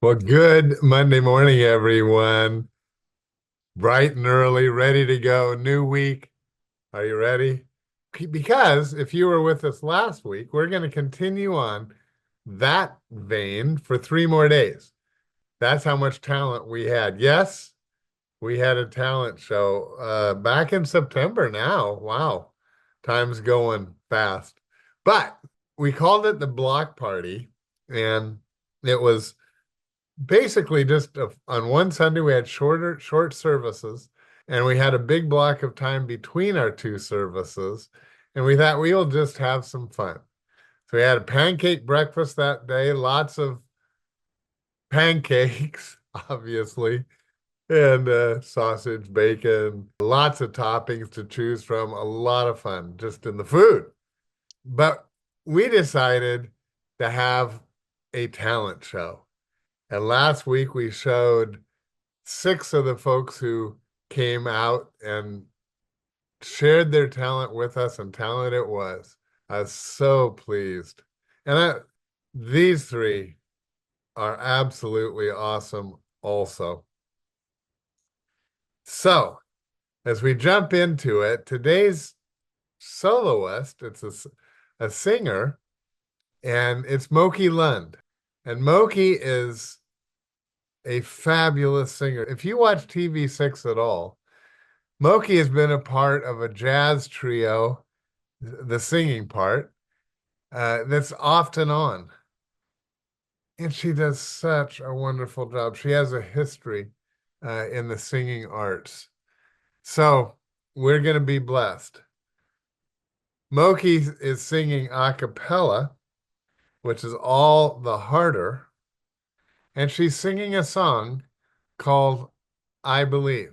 Well, good Monday morning, everyone. Bright and early, ready to go. New week. Are you ready? Because if you were with us last week, we're going to continue on that vein for 3 more days. That's how much talent we had. Yes, we had a talent show back in September now. Wow, time's going fast. But we called it the block party, and it was basically just on one Sunday we had short services, and we had a big block of time between our two services, and we thought we'll just have some fun. So we had a pancake breakfast that day, lots of pancakes, obviously, and sausage, bacon, lots of toppings to choose from, a lot of fun just in the food. But we decided to have a talent show. And last week we showed six of the folks who came out and shared their talent with us, and talent it was. I was so pleased. And these three are absolutely awesome also. So, as we jump into it, today's soloist, it's a singer, and it's Moqui Lund. And Moqui is a fabulous singer. If you watch TV6 at all, Moqui has been a part of a jazz trio, the singing part, that's often on. And she does such a wonderful job. She has a history in the singing arts. So we're going to be blessed. Moqui is singing a cappella, which is all the harder. And she's singing a song called I Believe,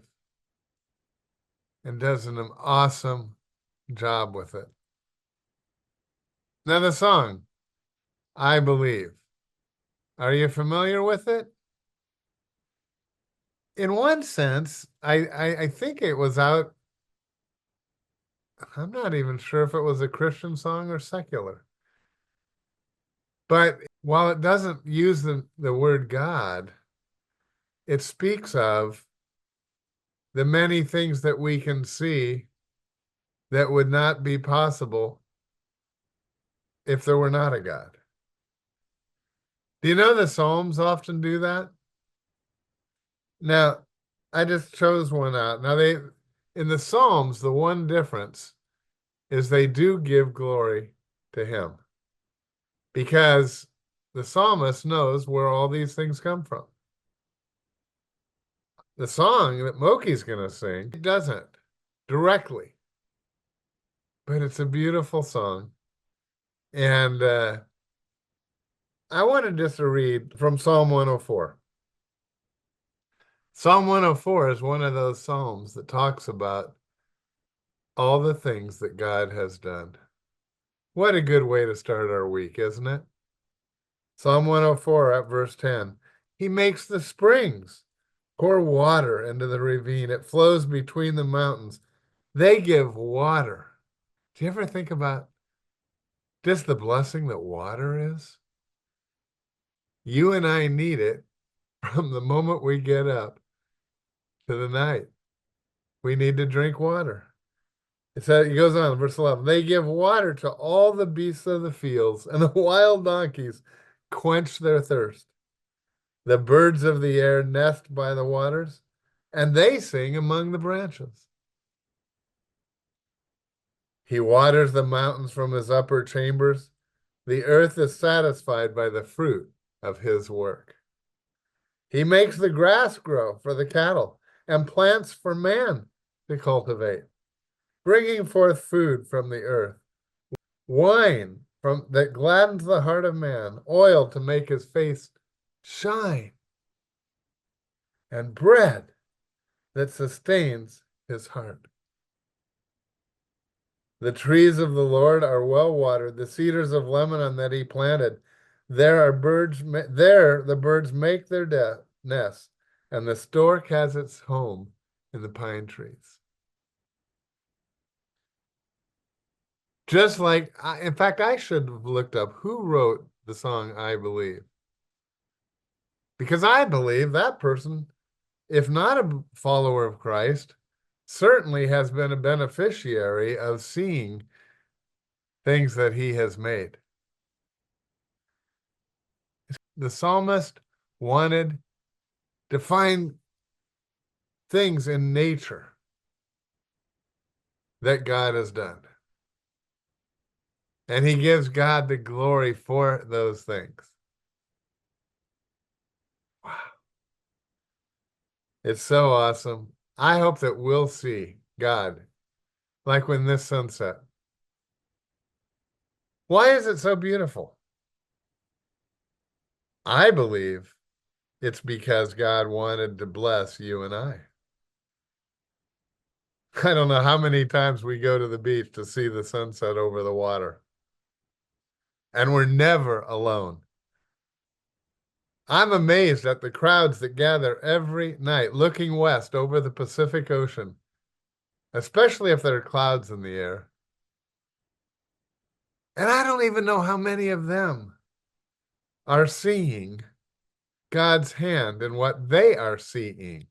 and does an awesome job with it. Now, the song, I Believe. Are you familiar with it? In one sense, I think it was out. I'm not even sure if it was a Christian song or secular. But while it doesn't use the word God, it speaks of the many things that we can see that would not be possible if there were not a God. Do you know the Psalms often do that? Now, I just chose one out. Now in the Psalms, the one difference is they do give glory to him because the psalmist knows where all these things come from. The song that Moki's going to sing doesn't directly, but it's a beautiful song. And I wanted just to read from Psalm 104. Psalm 104 is one of those psalms that talks about all the things that God has done. What a good way to start our week, isn't it? Psalm 104 at verse 10. He makes the springs pour water into the ravine. It flows between the mountains. They give water. Do you ever think about just the blessing that water is? You and I need it from the moment we get up to the night. We need to drink water. It goes on, verse 11. They give water to all the beasts of the fields, and the wild donkeys quench their thirst. The birds of the air nest by the waters, and they sing among the branches. He waters the mountains from his upper chambers. The earth is satisfied by the fruit of his work. He makes the grass grow for the cattle and plants for man to cultivate, bringing forth food from the earth, wine that gladdens the heart of man, oil to make his face shine, and bread that sustains his heart. The trees of the Lord are well watered, the cedars of Lebanon that he planted. There the birds make their nests, and the stork has its home in the pine trees. Just like, in fact, I should have looked up who wrote the song I Believe. Because I believe that person, if not a follower of Christ, certainly has been a beneficiary of seeing things that he has made. The psalmist wanted to find things in nature that God has done. And he gives God the glory for those things. Wow. It's so awesome. I hope that we'll see God like when this sunset. Why is it so beautiful? I believe it's because God wanted to bless you and I. I don't know how many times we go to the beach to see the sunset over the water. And we're never alone. I'm amazed at the crowds that gather every night looking west over the Pacific Ocean, especially if there are clouds in the air. And I don't even know how many of them are seeing God's hand in what they are seeing.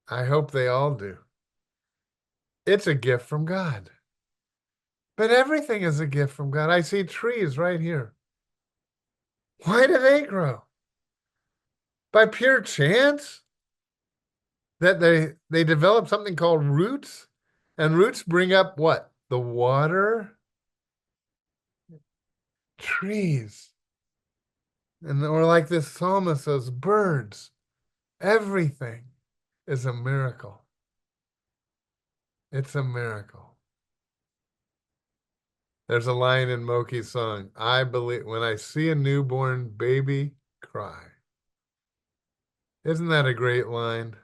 I hope they all do. It's a gift from God. But everything is a gift from God. I see trees right here. Why do they grow? By pure chance? That they develop something called roots, and roots bring up what? The water? Trees. Or like this psalmist says, birds. Everything is a miracle. It's a miracle. There's a line in Moqi's song, I believe, when I see a newborn baby cry. Isn't that a great line?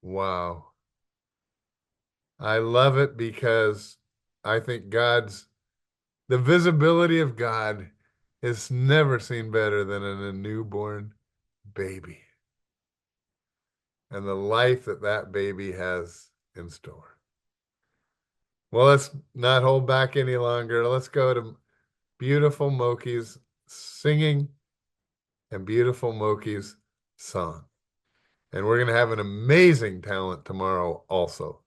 Wow. I love it because I think the visibility of God is never seen better than in a newborn baby and the life that that baby has in store. Well, let's not hold back any longer. Let's go to beautiful Moqi's singing and beautiful Moqi's song. And we're going to have an amazing talent tomorrow also.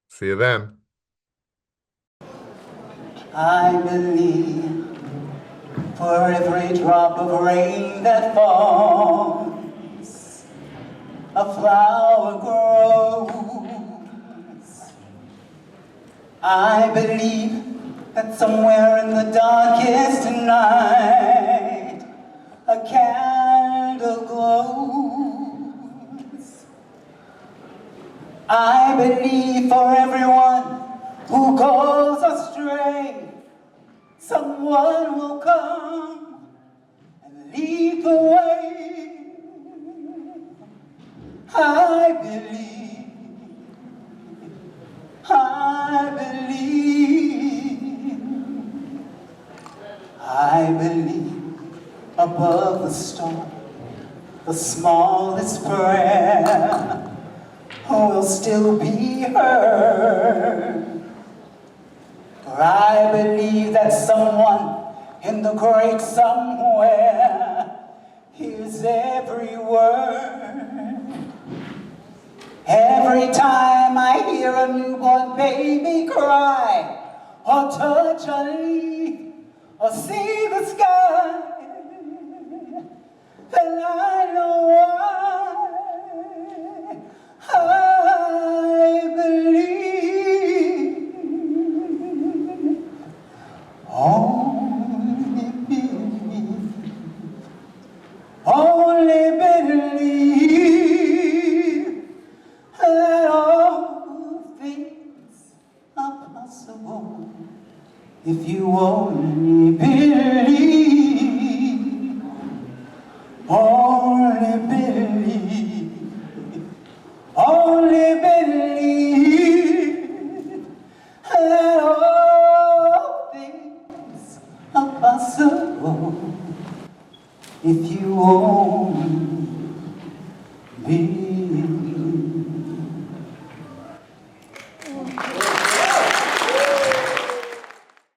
See you then. I believe for every drop of rain that falls, a flower grows. I believe that somewhere in the darkest night, a candle glows. I believe for everyone who goes astray, someone will come and lead the way. I believe, I believe, I believe above the storm, the smallest prayer will still be heard. For I believe that someone in the great somewhere hears every word. Every time I hear a newborn baby cry, or touch a leaf, or see the sky, then I know why. I believe, only believe, only believe that all things are possible if you only believe, only believe. Only believe that all things are possible if you only believe.